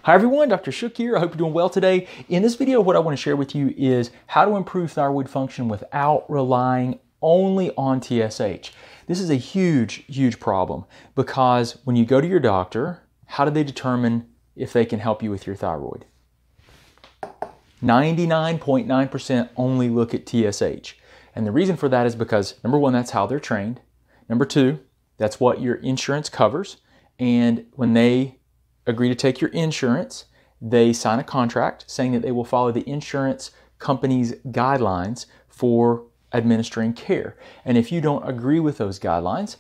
Hi everyone, Dr. Shook here. I hope you're doing well today. In this video, what I want to share with you is how to improve thyroid function without relying only on TSH. This is a huge problem because when you go to your doctor, how do they determine if they can help you with your thyroid? 99.9% only look at TSH. And the reason for that is because, number one, that's how they're trained. Number two, that's what your insurance covers. And when they agree to take your insurance, they sign a contract saying that they will follow the insurance company's guidelines for administering care. And if you don't agree with those guidelines,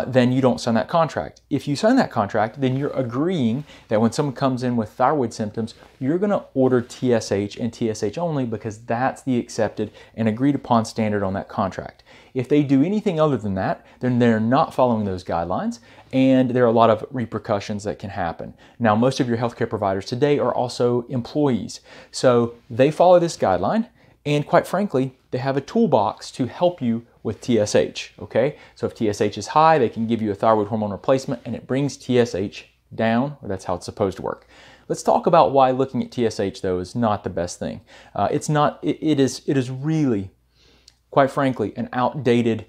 then you don't sign that contract. If you sign that contract, then you're agreeing that when someone comes in with thyroid symptoms, you're going to order TSH and TSH only because that's the accepted and agreed upon standard on that contract. If they do anything other than that, then they're not following those guidelines, and there are a lot of repercussions that can happen. Now, most of your healthcare providers today are also employees, so they follow this guideline, and quite frankly, they have a toolbox to help you with TSH, okay? So if TSH is high, they can give you a thyroid hormone replacement, and it brings TSH down, or that's how it's supposed to work. Let's talk about why looking at TSH, though, is not the best thing. It is really, quite frankly, an outdated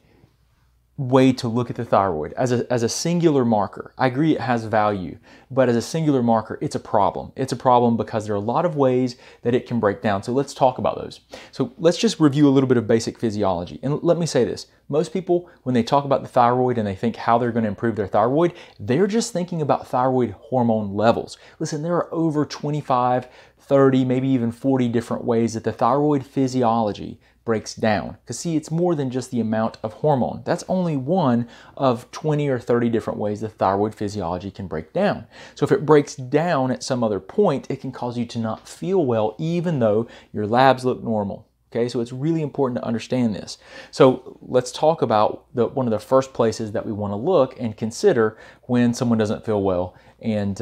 way to look at the thyroid as a singular marker. I agree it has value, but as a singular marker, it's a problem. It's a problem because there are a lot of ways that it can break down. So let's talk about those. So let's just review a little bit of basic physiology. And let me say this. Most people, when they talk about the thyroid and they think how they're going to improve their thyroid, they're just thinking about thyroid hormone levels. Listen, there are over 25, 30, maybe even 40 different ways that the thyroid physiology breaks down. Because see, it's more than just the amount of hormone. That's only one of 20 or 30 different ways the thyroid physiology can break down. So if it breaks down at some other point, it can cause you to not feel well, even though your labs look normal. Okay, so it's really important to understand this. So let's talk about one of the first places that we want to look and consider when someone doesn't feel well, and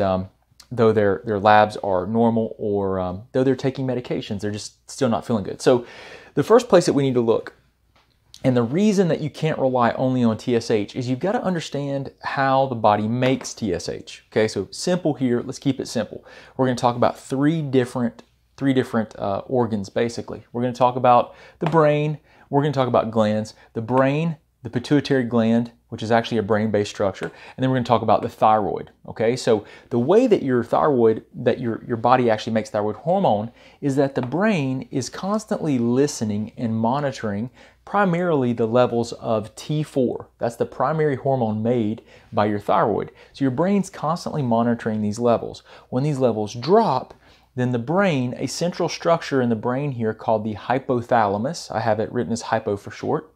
though their labs are normal, or though they're taking medications, they're just still not feeling good. So the first place that we need to look, and the reason that you can't rely only on TSH, is you've got to understand how the body makes TSH. Okay, so simple here. Let's keep it simple. We're going to talk about three different organs, basically. We're going to talk about the brain. We're going to talk about glands. The brain, the pituitary gland, which is actually a brain-based structure, and then we're going to talk about the thyroid. Okay, so the way that your body actually makes thyroid hormone is that the brain is constantly listening and monitoring primarily the levels of T4. That's the primary hormone made by your thyroid. So your brain's constantly monitoring these levels. When these levels drop, then the brain, a central structure in the brain here called the hypothalamus, I have it written as hypo for short,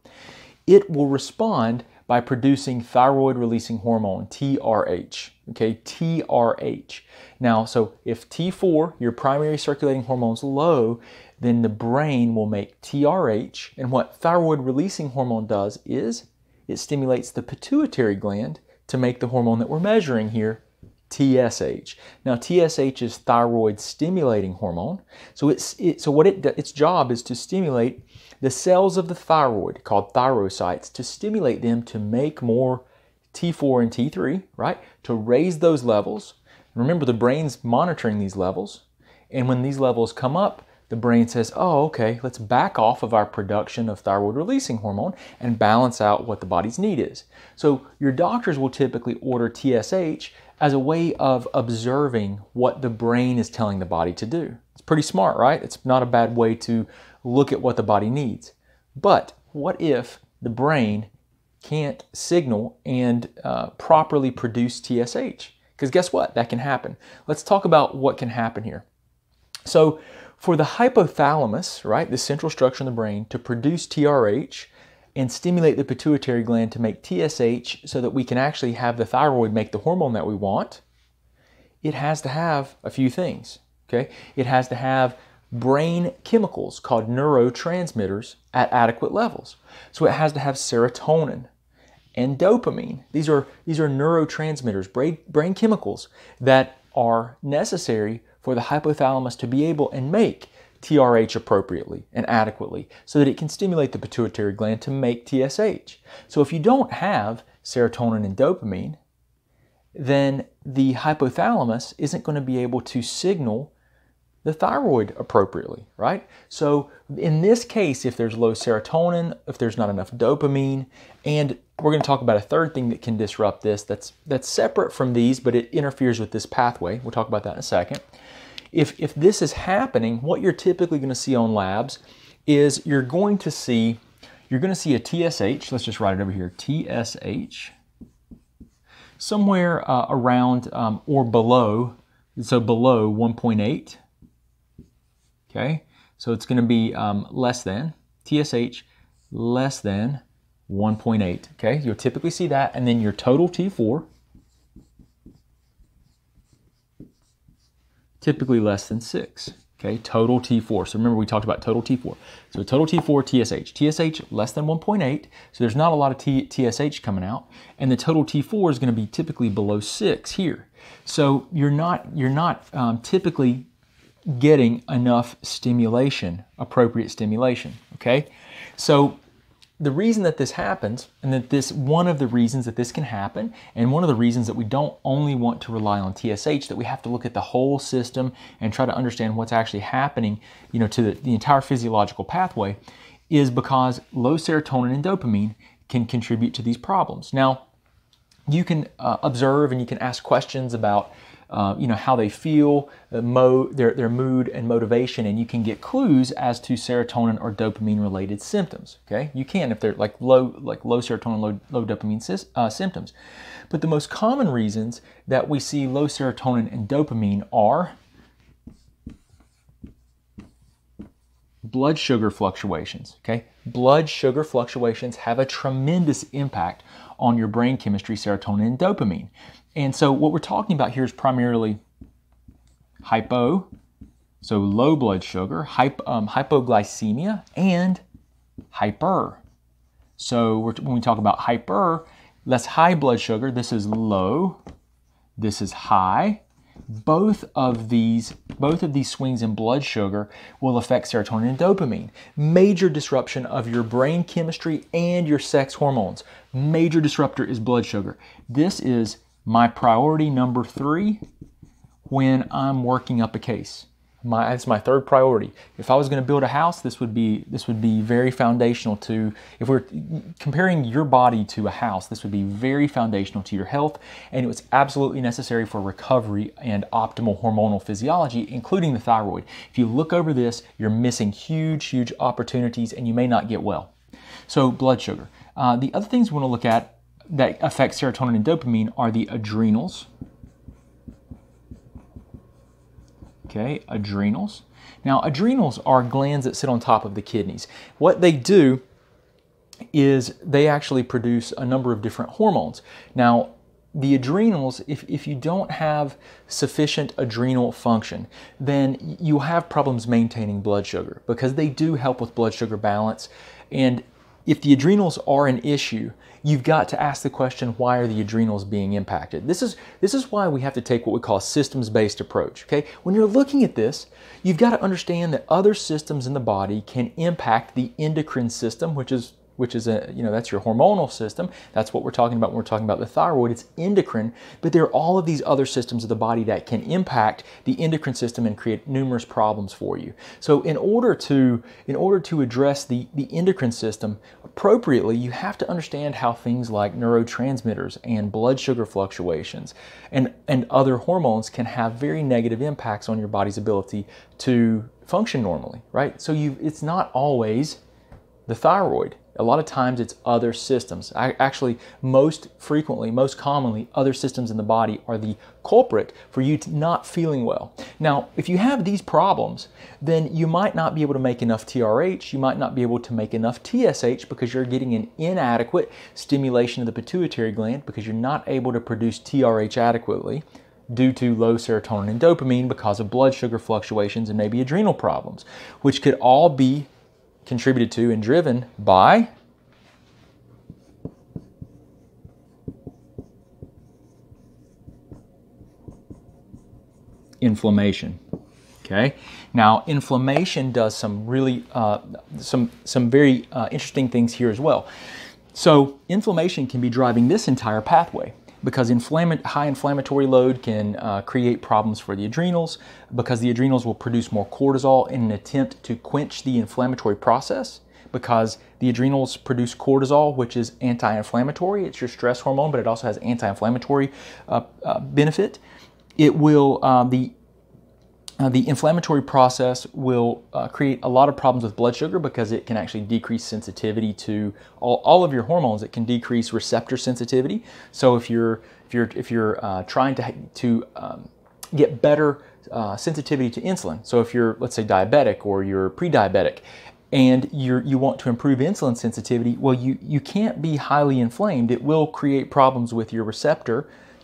it will respond by producing thyroid-releasing hormone, TRH, okay, TRH. Now, so if T4, your primary circulating hormone, is low, then the brain will make TRH, and what thyroid-releasing hormone does is it stimulates the pituitary gland to make the hormone that we're measuring here, TSH. Now, TSH is thyroid-stimulating hormone, so its job is to stimulate the cells of the thyroid, called thyrocytes, to stimulate them to make more T4 and T3, right? To raise those levels. Remember, the brain's monitoring these levels, and when these levels come up, the brain says, oh, okay, let's back off of our production of thyroid-releasing hormone and balance out what the body's need is. So your doctors will typically order TSH as a way of observing what the brain is telling the body to do. It's pretty smart, right? It's not a bad way to look at what the body needs. But what if the brain can't signal and properly produce TSH? Because guess what? That can happen. Let's talk about what can happen here. So for the hypothalamus, right, the central structure in the brain, to produce TRH and stimulate the pituitary gland to make TSH so that we can actually have the thyroid make the hormone that we want, it has to have a few things, okay? It has to have brain chemicals called neurotransmitters at adequate levels. So it has to have serotonin and dopamine. These are neurotransmitters, brain chemicals that are necessary for the hypothalamus to be able and make TRH appropriately and adequately so that it can stimulate the pituitary gland to make TSH. So if you don't have serotonin and dopamine, then the hypothalamus isn't going to be able to signal the thyroid appropriately, right? So in this case, if there's low serotonin, if there's not enough dopamine, and we're going to talk about a third thing that can disrupt this that's separate from these, but it interferes with this pathway. We'll talk about that in a second. If this is happening, what you're typically going to see on labs is you're going to see a TSH. Let's just write it over here, TSH, somewhere around or below, so below 1.8. Okay, so it's going to be less than, TSH less than 1.8. Okay, you'll typically see that, and then your total T4, typically less than 6. Okay, total T4. So remember we talked about total T4. So total T4, TSH. TSH less than 1.8, so there's not a lot of TSH coming out, and the total T4 is going to be typically below 6 here. So you're not typically getting enough stimulation, appropriate stimulation, okay? So the reason that this happens, and that one of the reasons that this can happen, and one of the reasons that we don't only want to rely on TSH, that we have to look at the whole system and try to understand what's actually happening, to the entire physiological pathway, is because low serotonin and dopamine can contribute to these problems. Now, you can observe and you can ask questions about how they feel, their mood and motivation, and you can get clues as to serotonin or dopamine related symptoms. Okay, you can if they're like low serotonin, low dopamine symptoms. But the most common reasons that we see low serotonin and dopamine are blood sugar fluctuations. Okay, blood sugar fluctuations have a tremendous impact on your brain chemistry, serotonin and dopamine. And so what we're talking about here is primarily hypo, so low blood sugar, hypoglycemia, and hyper. So when we talk about hyper, that's high blood sugar. This is low, this is high. Both of these swings in blood sugar will affect serotonin and dopamine. Major disruption of your brain chemistry and your sex hormones. Major disruptor is blood sugar. This is my priority number 3 when I'm working up a case. It's my third priority. If I was going to build a house, this would be very foundational to, if we're comparing your body to a house, this would be very foundational to your health, and it was absolutely necessary for recovery and optimal hormonal physiology, including the thyroid. If you look over this, you're missing huge opportunities, and you may not get well. So blood sugar. The other things we want to look at that affect serotonin and dopamine are the adrenals. Okay, adrenals. Now, adrenals are glands that sit on top of the kidneys. What they do is they actually produce a number of different hormones. Now, the adrenals, if you don't have sufficient adrenal function, then you have problems maintaining blood sugar, because they do help with blood sugar balance. And if the adrenals are an issue, you've got to ask the question, why are the adrenals being impacted? This is why we have to take what we call a systems-based approach. Okay? When you're looking at this, you've got to understand that other systems in the body can impact the endocrine system, which is that's your hormonal system. That's what we're talking about when we're talking about the thyroid. It's endocrine, but there are all of these other systems of the body that can impact the endocrine system and create numerous problems for you. So in order to address the endocrine system appropriately, you have to understand how things like neurotransmitters and blood sugar fluctuations and other hormones can have very negative impacts on your body's ability to function normally, right? So it's not always the thyroid. A lot of times it's other systems. Actually, most commonly, other systems in the body are the culprit for you not feeling well. Now, if you have these problems, then you might not be able to make enough TRH, you might not be able to make enough TSH because you're getting an inadequate stimulation of the pituitary gland because you're not able to produce TRH adequately due to low serotonin and dopamine because of blood sugar fluctuations and maybe adrenal problems, which could all be contributed to and driven by inflammation. Okay. Now, inflammation does some really some very interesting things here as well. So, inflammation can be driving this entire pathway. because high inflammatory load can create problems for the adrenals, because the adrenals will produce more cortisol in an attempt to quench the inflammatory process, because the adrenals produce cortisol, which is anti-inflammatory. It's your stress hormone, but it also has anti-inflammatory benefit. It will, the inflammatory process will create a lot of problems with blood sugar because it can actually decrease sensitivity to all of your hormones. It can decrease receptor sensitivity. So if you're trying to get better sensitivity to insulin, so if you're, let's say, diabetic or you're pre-diabetic, and you want to improve insulin sensitivity, well, you can't be highly inflamed. It will create problems with your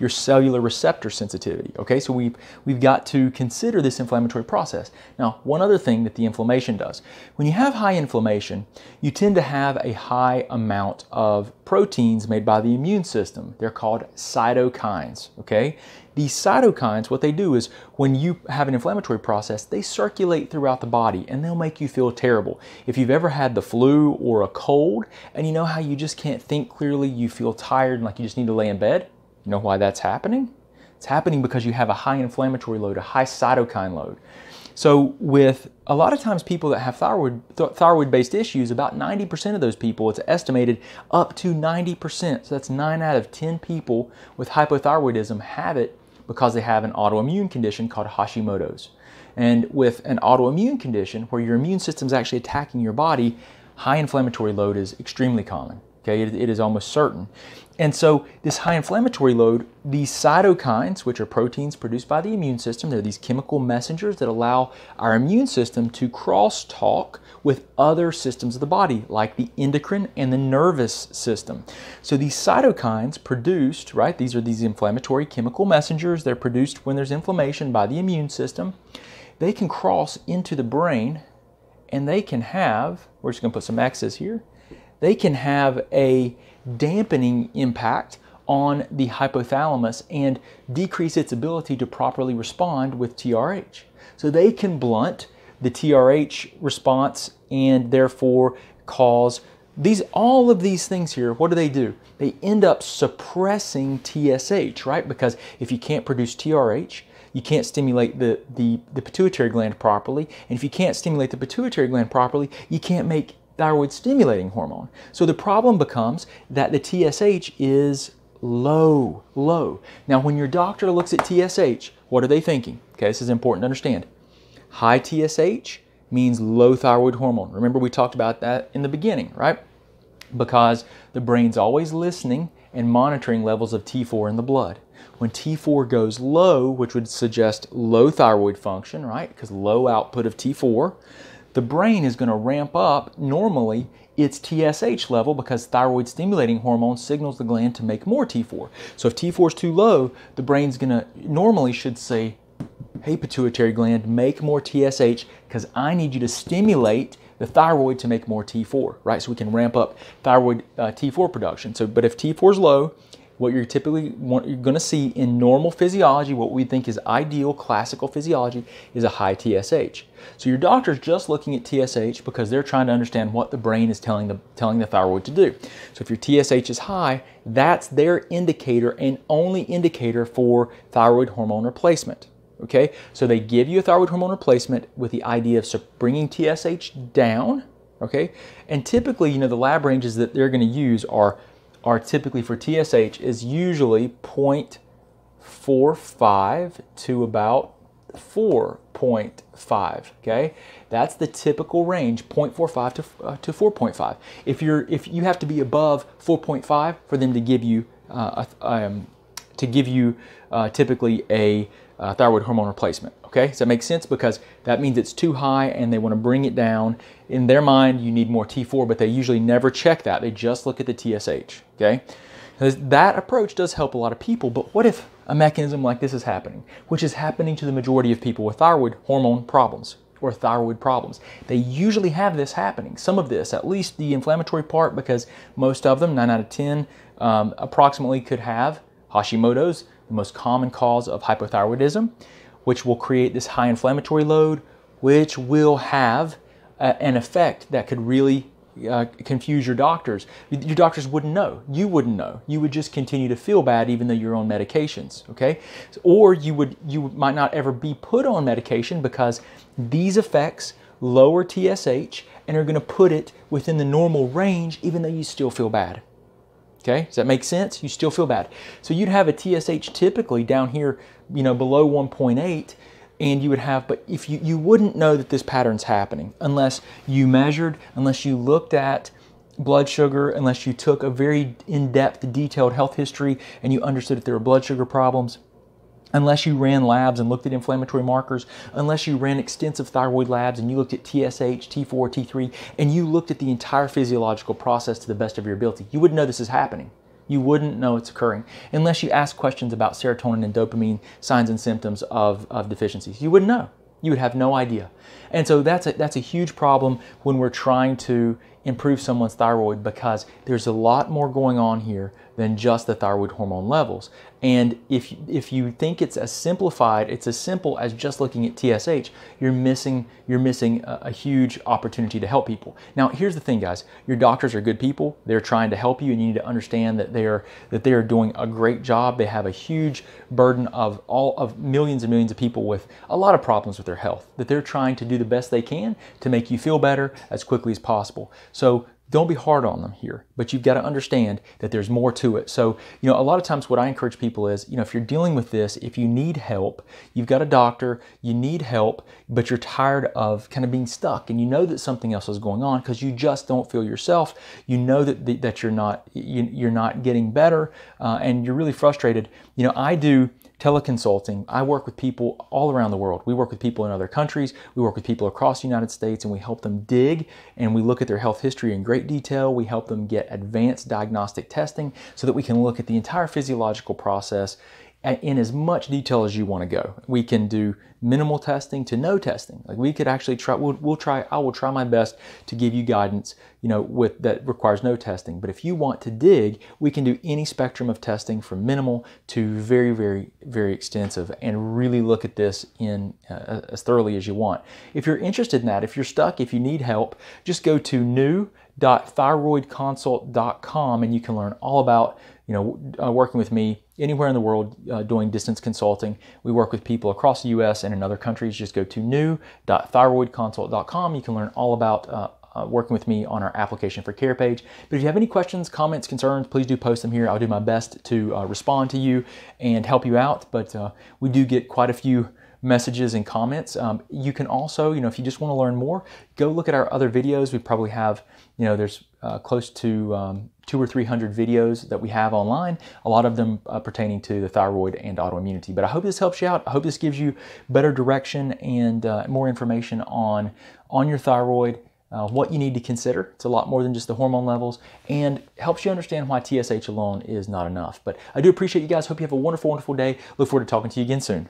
cellular receptor sensitivity. Okay, so we've got to consider this inflammatory process. Now, one other thing that the inflammation does, when you have high inflammation, you tend to have a high amount of proteins made by the immune system. They're called cytokines. Okay, these cytokines, what they do is when you have an inflammatory process, they circulate throughout the body and they'll make you feel terrible. If you've ever had the flu or a cold, and you know how you just can't think clearly, you feel tired and like you just need to lay in bed, you know why that's happening? It's happening because you have a high inflammatory load, a high cytokine load. So with a lot of times people that have thyroid-based issues, about 90% of those people, it's estimated up to 90%, so that's 9 out of 10 people with hypothyroidism have it because they have an autoimmune condition called Hashimoto's. And with an autoimmune condition where your immune system is actually attacking your body, high inflammatory load is extremely common. Okay, it is almost certain. And so this high inflammatory load, these cytokines, which are proteins produced by the immune system, they're these chemical messengers that allow our immune system to crosstalk with other systems of the body, like the endocrine and the nervous system. So these cytokines produced, right, these are these inflammatory chemical messengers. They're produced when there's inflammation by the immune system. They can cross into the brain and they can have, we're just going to put some X's here, they can have a dampening impact on the hypothalamus and decrease its ability to properly respond with TRH. So they can blunt the TRH response and therefore cause all of these things here. What do? They end up suppressing TSH, right? Because if you can't produce TRH, you can't stimulate the pituitary gland properly. And if you can't stimulate the pituitary gland properly, you can't make thyroid stimulating hormone. So the problem becomes that the TSH is low. Now, when your doctor looks at TSH, what are they thinking? Okay, this is important to understand. High TSH means low thyroid hormone. Remember, we talked about that in the beginning, right? Because the brain's always listening and monitoring levels of T4 in the blood. When T4 goes low, which would suggest low thyroid function, right? Because low output of T4, the brain is going to ramp up normally its TSH level because thyroid stimulating hormone signals the gland to make more T4. So if T4 is too low, the brain's going to normally should say, hey, pituitary gland, make more TSH because I need you to stimulate the thyroid to make more T4, right? So we can ramp up thyroid T4 production. So, but if T4 is low, what you're going to see in normal physiology, what we think is ideal classical physiology, is a high TSH. So your doctor's just looking at TSH because they're trying to understand what the brain is telling the thyroid to do. So if your TSH is high, that's their indicator and only indicator for thyroid hormone replacement. Okay, so they give you a thyroid hormone replacement with the idea of bringing TSH down. Okay, and typically, you know, the lab ranges that they're going to use are typically for TSH is usually 0.45 to about 4.5. Okay, that's the typical range, 0.45 to 4.5. If you have to be above 4.5 for them to give you typically a thyroid hormone replacement. Okay, does that make sense? Because that means it's too high and they want to bring it down. In their mind, you need more T4, but they usually never check that. They just look at the TSH. Okay, that approach does help a lot of people, but what if a mechanism like this is happening, which is happening to the majority of people with thyroid hormone problems or thyroid problems? They usually have this happening, some of this, at least the inflammatory part, because most of them, 9 out of 10, approximately could have Hashimoto's, the most common cause of hypothyroidism, which will create this high inflammatory load, which will have an effect that could really confuse your doctors. Your doctors wouldn't know. You wouldn't know. You would just continue to feel bad even though you're on medications, okay? Or you might not ever be put on medication because these effects lower TSH and are going to put it within the normal range even though you still feel bad. Okay, does that make sense? You still feel bad. So you'd have a TSH typically down here, below 1.8, and you would have, but if you wouldn't know that this pattern's happening unless you measured, unless you looked at blood sugar, unless you took a very in-depth, detailed health history and you understood that there were blood sugar problems, unless you ran labs and looked at inflammatory markers, unless you ran extensive thyroid labs and you looked at TSH, T4, T3, and you looked at the entire physiological process to the best of your ability, you wouldn't know this is happening. You wouldn't know it's occurring unless you ask questions about serotonin and dopamine signs and symptoms of deficiencies. You wouldn't know. You would have no idea. And so that's a huge problem when we're trying to improve someone's thyroid, because there's a lot more going on here than just the thyroid hormone levels. And if you think it's as simple as just looking at TSH, you're missing a huge opportunity to help people. Now, here's the thing, guys. Your doctors are good people. They're trying to help you, and you need to understand that they are doing a great job. They have a huge burden of millions and millions of people with a lot of problems with their health, that they're trying to do the best they can to make you feel better as quickly as possible. So don't be hard on them here, but you've got to understand that there's more to it. So, a lot of times what I encourage people is, if you're dealing with this, if you need help, you've got a doctor, you need help, but you're tired of kind of being stuck and you know that something else is going on because you just don't feel yourself. You know that you're not getting better, and you're really frustrated. I do teleconsulting. I work with people all around the world. We work with people in other countries. We work with people across the United States, and we help them dig, and we look at their health history in great detail. We help them get advanced diagnostic testing so that we can look at the entire physiological process in as much detail as you want to go. We can do minimal testing to no testing. Like, we could actually try, I will try my best to give you guidance, that requires no testing. But if you want to dig, we can do any spectrum of testing from minimal to very, very, very extensive, and really look at this in as thoroughly as you want. If you're interested in that, if you're stuck, if you need help, just go to new.thyroidconsult.com and you can learn all about working with me anywhere in the world, doing distance consulting. We work with people across the U.S. and in other countries. Just go to new.thyroidconsult.com. You can learn all about working with me on our application for care page. But if you have any questions, comments, concerns, please do post them here. I'll do my best to respond to you and help you out. But we do get quite a few messages and comments. You can also, if you just want to learn more, go look at our other videos. We probably have, there's close to 200 or 300 videos that we have online, a lot of them pertaining to the thyroid and autoimmunity. But I hope this helps you out. I hope this gives you better direction and more information on your thyroid, what you need to consider. It's a lot more than just the hormone levels, and helps you understand why TSH alone is not enough. But I do appreciate you guys. Hope you have a wonderful, wonderful day. Look forward to talking to you again soon.